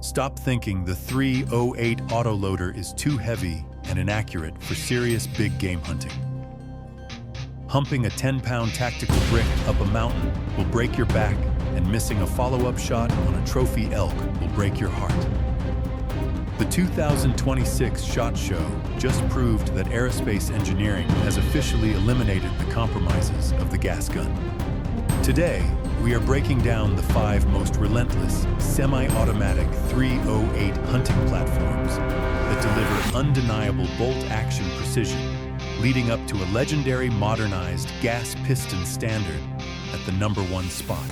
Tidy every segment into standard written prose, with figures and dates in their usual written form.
Stop thinking the 308 autoloader is too heavy and inaccurate for serious big game hunting. Humping a 10-pound tactical brick up a mountain will break your back, and missing a follow-up shot on a trophy elk will break your heart. The 2026 SHOT Show just proved that aerospace engineering has officially eliminated the compromises of the gas gun. Today, we are breaking down the 5 most relentless, semi-automatic 308 hunting platforms that deliver undeniable bolt-action precision, leading up to a legendary modernized gas piston standard at the #1 spot.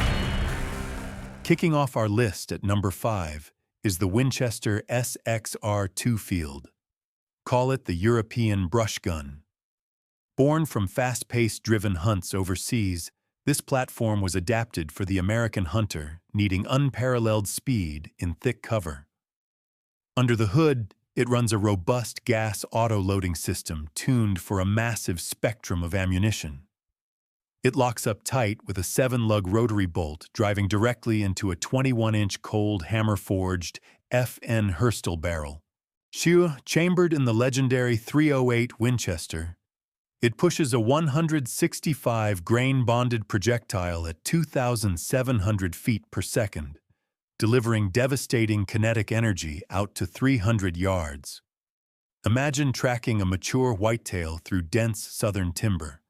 Kicking off our list at number 5 is the Winchester SXR-2 Field. Call it the European brush gun. Born from fast-paced driven hunts overseas, this platform was adapted for the American hunter needing unparalleled speed in thick cover. Under the hood, it runs a robust gas auto-loading system tuned for a massive spectrum of ammunition. It locks up tight with a 7-lug rotary bolt driving directly into a 21-inch cold hammer-forged FN Herstal barrel. Chambered in the legendary 308 Winchester, it pushes a 165 grain-bonded projectile at 2,700 feet per second, delivering devastating kinetic energy out to 300 yards. Imagine tracking a mature whitetail through dense southern timber.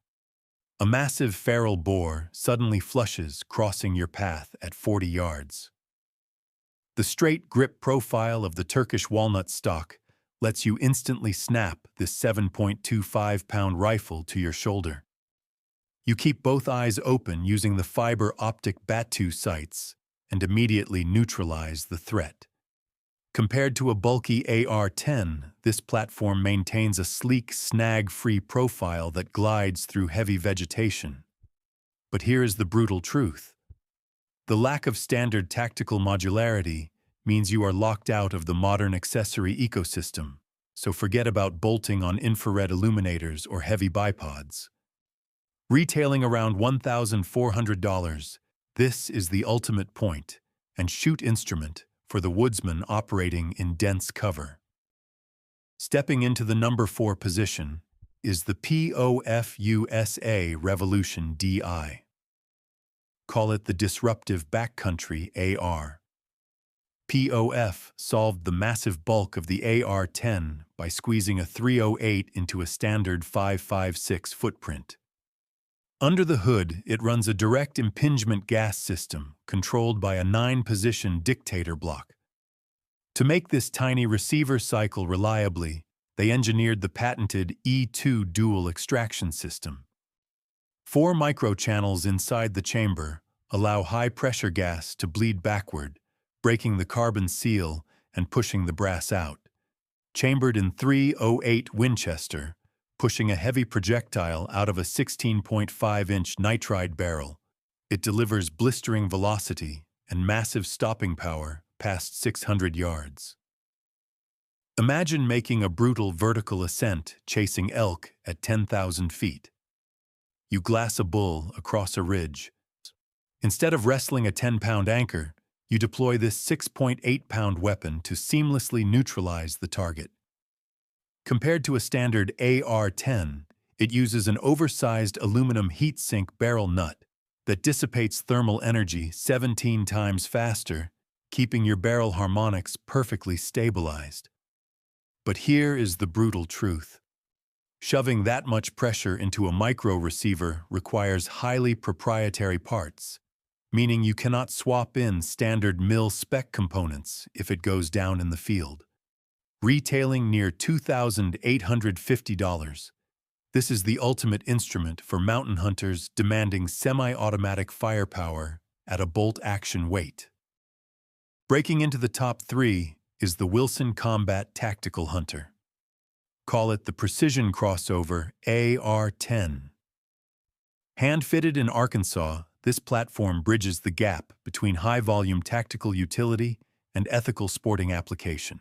A massive feral boar suddenly flushes, crossing your path at 40 yards. The straight grip profile of the Turkish walnut stock lets you instantly snap this 7.25-pound rifle to your shoulder. You keep both eyes open using the fiber optic Batu sights and immediately neutralize the threat. Compared to a bulky AR-10, this platform maintains a sleek, snag-free profile that glides through heavy vegetation. But here is the brutal truth. The lack of standard tactical modularity means you are locked out of the modern accessory ecosystem, so forget about bolting on infrared illuminators or heavy bipods. Retailing around $1,400, this is the ultimate point and shoot instrument for the woodsman operating in dense cover. Stepping into the number 4 position is the POF-USA Revolution DI. Call it the disruptive backcountry AR. POF solved the massive bulk of the AR-10 by squeezing a 308 into a standard 5.56 footprint. Under the hood, it runs a direct impingement gas system controlled by a 9-position dictator block. To make this tiny receiver cycle reliably, they engineered the patented E2 dual extraction system. 4 microchannels inside the chamber allow high-pressure gas to bleed backward, breaking the carbon seal and pushing the brass out. Chambered in 308 Winchester, pushing a heavy projectile out of a 16.5-inch nitride barrel, it delivers blistering velocity and massive stopping power past 600 yards. Imagine making a brutal vertical ascent chasing elk at 10,000 feet. You glass a bull across a ridge. Instead of wrestling a 10-pound anchor, you deploy this 6.8-pound weapon to seamlessly neutralize the target. Compared to a standard AR-10, it uses an oversized aluminum heat-sink barrel nut that dissipates thermal energy 17 times faster, keeping your barrel harmonics perfectly stabilized. But here is the brutal truth. Shoving that much pressure into a micro receiver requires highly proprietary parts, meaning you cannot swap in standard mil-spec components if it goes down in the field. Retailing near $2,850, this is the ultimate instrument for mountain hunters demanding semi-automatic firepower at a bolt-action weight. Breaking into the top 3 is the Wilson Combat Tactical Hunter. Call it the Precision Crossover AR-10. Hand-fitted in Arkansas, this platform bridges the gap between high-volume tactical utility and ethical sporting application.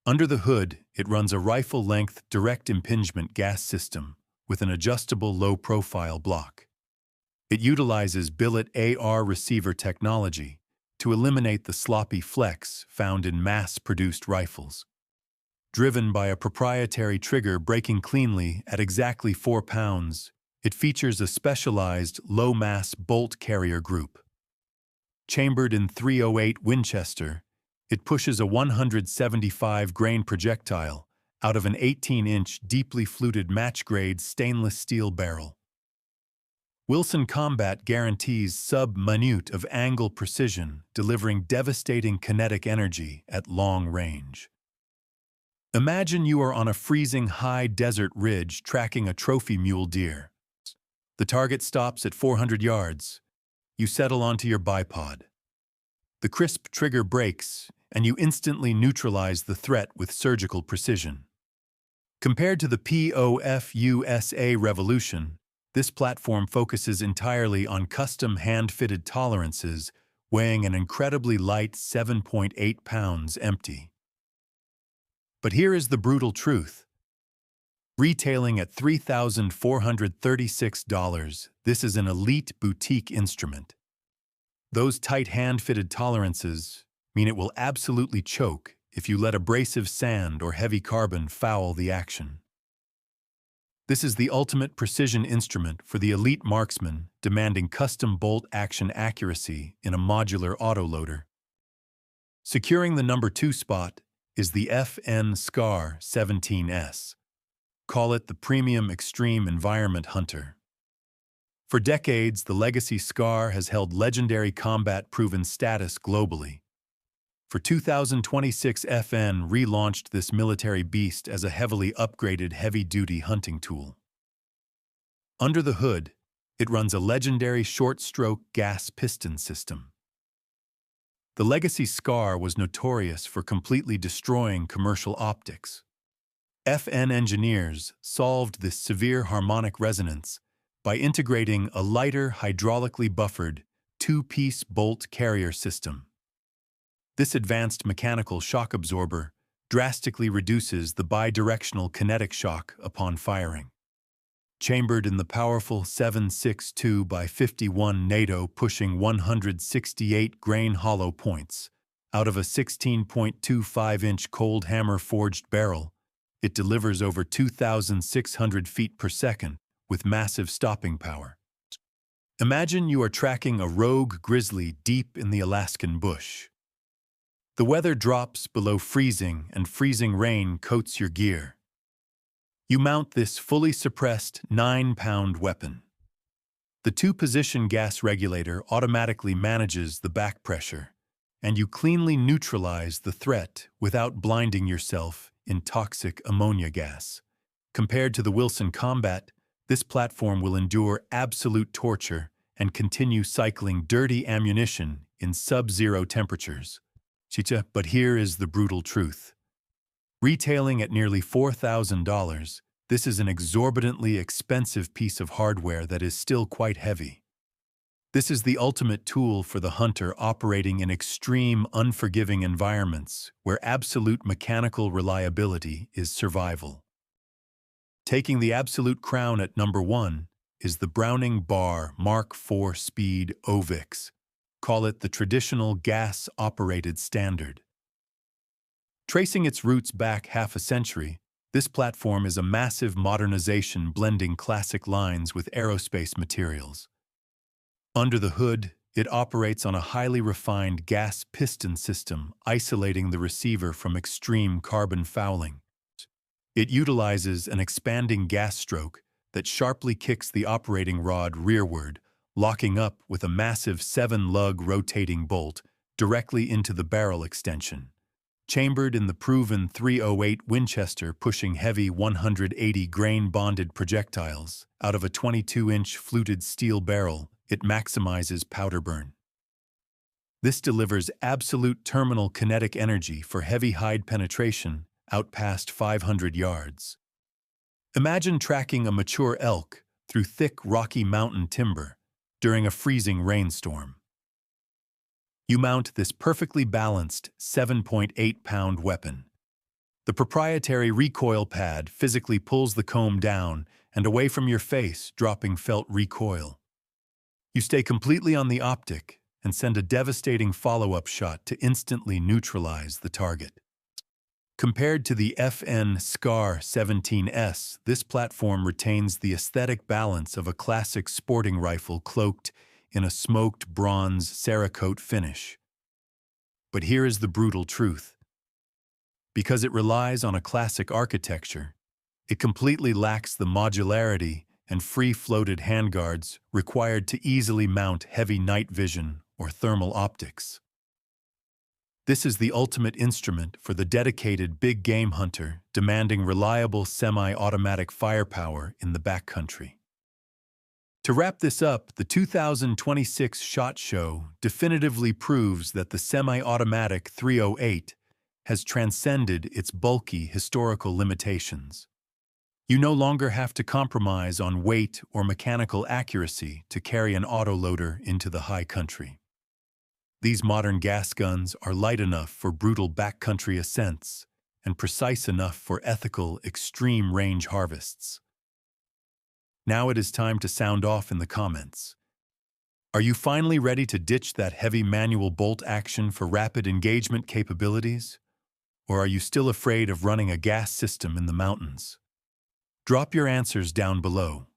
Under the hood, it runs a rifle-length direct impingement gas system with an adjustable low-profile block. It utilizes billet AR receiver technology to eliminate the sloppy flex found in mass-produced rifles. Driven by a proprietary trigger breaking cleanly at exactly 4 pounds, it features a specialized low-mass bolt carrier group. Chambered in .308 Winchester, it pushes a 175-grain projectile out of an 18-inch deeply fluted match-grade stainless steel barrel. Wilson Combat guarantees sub-minute of angle precision, delivering devastating kinetic energy at long range. Imagine you are on a freezing high desert ridge tracking a trophy mule deer. The target stops at 400 yards. You settle onto your bipod. The crisp trigger breaks, and you instantly neutralize the threat with surgical precision. Compared to the POF-USA Revolution, this platform focuses entirely on custom hand-fitted tolerances, weighing an incredibly light 7.8 pounds empty. But here is the brutal truth. Retailing at $3,436, this is an elite boutique instrument. Those tight hand-fitted tolerances mean it will absolutely choke if you let abrasive sand or heavy carbon foul the action. This is the ultimate precision instrument for the elite marksman demanding custom bolt action accuracy in a modular autoloader. Securing the number 2 spot is the FN SCAR 17S. Call it the premium extreme environment hunter. For decades, the legacy SCAR has held legendary combat-proven status globally. For 2026, FN relaunched this military beast as a heavily upgraded heavy-duty hunting tool. Under the hood, it runs a legendary short-stroke gas piston system. The legacy SCAR was notorious for completely destroying commercial optics. FN engineers solved this severe harmonic resonance by integrating a lighter, hydraulically buffered, 2-piece bolt carrier system. This advanced mechanical shock absorber drastically reduces the bidirectional kinetic shock upon firing. Chambered in the powerful 7.62 by 51 NATO pushing 168-grain hollow points, out of a 16.25-inch cold hammer forged barrel, it delivers over 2,600 feet per second with massive stopping power. Imagine you are tracking a rogue grizzly deep in the Alaskan bush. The weather drops below freezing and freezing rain coats your gear. You mount this fully suppressed 9-pound weapon. The 2-position gas regulator automatically manages the back pressure, and you cleanly neutralize the threat without blinding yourself in toxic ammonia gas. Compared to the Wilson Combat, this platform will endure absolute torture and continue cycling dirty ammunition in sub-zero temperatures. But here is the brutal truth. Retailing at nearly $4,000, this is an exorbitantly expensive piece of hardware that is still quite heavy. This is the ultimate tool for the hunter operating in extreme, unforgiving environments where absolute mechanical reliability is survival. Taking the absolute crown at number 1 is the Browning Bar Mark IV Speed OVIX. Call it the traditional gas-operated standard. Tracing its roots back half a century, this platform is a massive modernization blending classic lines with aerospace materials. Under the hood, it operates on a highly refined gas piston system, isolating the receiver from extreme carbon fouling. It utilizes an expanding gas stroke that sharply kicks the operating rod rearward, locking up with a massive 7-lug rotating bolt directly into the barrel extension. Chambered in the proven .308 Winchester pushing heavy 180-grain bonded projectiles out of a 22-inch fluted steel barrel, it maximizes powder burn. This delivers absolute terminal kinetic energy for heavy hide penetration out past 500 yards. Imagine tracking a mature elk through thick rocky mountain timber during a freezing rainstorm. You mount this perfectly balanced 7.8-pound weapon. The proprietary recoil pad physically pulls the comb down and away from your face, dropping felt recoil. You stay completely on the optic, and send a devastating follow-up shot to instantly neutralize the target. Compared to the FN SCAR 17S, this platform retains the aesthetic balance of a classic sporting rifle cloaked in a smoked bronze Cerakote finish. But here is the brutal truth. Because it relies on a classic architecture, it completely lacks the modularity and free-floated handguards required to easily mount heavy night vision or thermal optics. This is the ultimate instrument for the dedicated big game hunter demanding reliable semi-automatic firepower in the backcountry. To wrap this up, the 2026 SHOT Show definitively proves that the semi-automatic 308 has transcended its bulky historical limitations. You no longer have to compromise on weight or mechanical accuracy to carry an autoloader into the high country. These modern gas guns are light enough for brutal backcountry ascents and precise enough for ethical, extreme range harvests. Now it is time to sound off in the comments. Are you finally ready to ditch that heavy manual bolt action for rapid engagement capabilities? Or are you still afraid of running a gas system in the mountains? Drop your answers down below.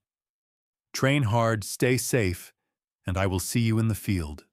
Train hard, stay safe, and I will see you in the field.